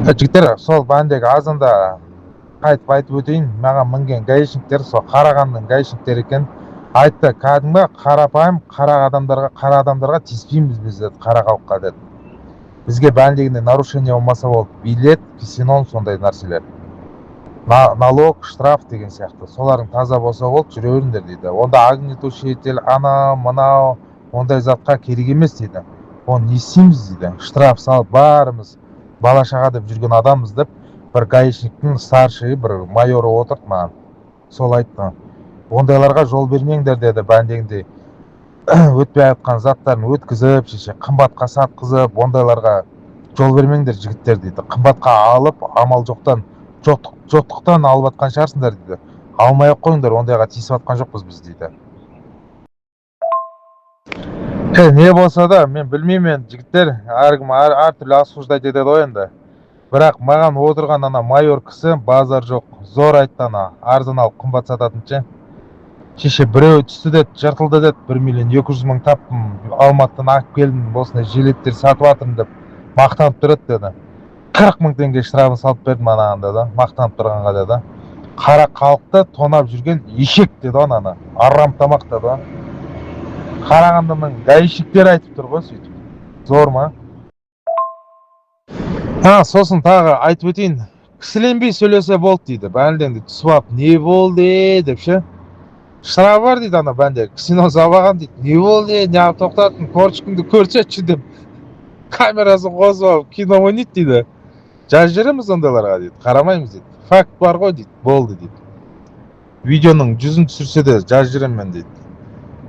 Жігіттер, сол бәндегі азында айтып өтейін. Маған мінген гаишниктер сол Қарағандының гаишниктері екен. Айтты, кәдімгі қарапайым қара адамдарға тиіспейміз біз деді, қара халыққа деді. Бізге бәндегінде нарушение болмаса болды, билет, ксенон, сондай нәрселер. Налог, штраф деген сияқты. Солардың таза болса болды, жүре беріңдер дейді. Онда огнетушитель, анау мынау ондай затқа керек емес дейді. Оны не істейміз дейді. Штраф салып барымыз бала шаға деп жүрген адамбыз деп бір гаишниктің старший бір майоры отырды маған. Сол айтты. Ондайларға жол бермеңдер деді бәндегінде. Өтпей жатқан заттарын өткізіп, қымбатқа сатқызып, ондайларға жол бермеңдер жігіттер дейді. Қымбатқа алып, амал жоқтықтан алып жатқан шығарсыңдар дейді. Алмай ақ қойыңдар, ондайға тиісіп жатқан жоқпыз біз дейді. Не болса да, мен білмеймін, жігіттер, әркім әртүрлі осуждать етеді ғой енді. Бірақ маған отырған ана майор кісі базар жоқ, зор айтты, ана арзан алып қымбат сататын ше. Біреу түсті деді, жыртылды деді, 1.200.000 таптым, Алматыдан алып келдім, осындай жилеттер сатып жатырмын деп мақтанып тұрады деді. 40.000 теңге штрафын салып бердім анаған деді, мақтанып тұрғанға деді. Қара халықты тонап жүрген ешек деді ананы, арам тамақ деді. Қарағандының гаишниктері айтып тұр ғой сөйтіп. Зор ма? Сосын тағы айтып өтейін. Кісіленбей сөйлесе болды дейді. Бәлдеңді түсіп алып, не болды деп ше. Штраф бар дейді ана бәнде. Ксенон забаған дейді. Не болды, не алып тоқтаттың, корчикіңді көрсетші деп. Камерасын қосып алып, кино ойнайды дейді. Жазып жібереміз ондайларға дейді. Қарамаймыз дейді. Факт бар ғой дейді. Болды дейді. Видеоның жүзін түсірсе де жазып жіберемін мен дейді.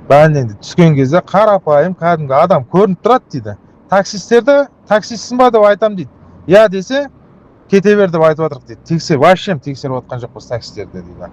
Бәлдеңді түскен кезде қарапайым кәдімгі адам көрініп тұрады дейді. Таксистерді, таксистсің ба деп айтам дейді. Я десе, кете бер деп айтып жатырық дейді. Вообще тексеріп отқан жоқпыз таксистерді дейді.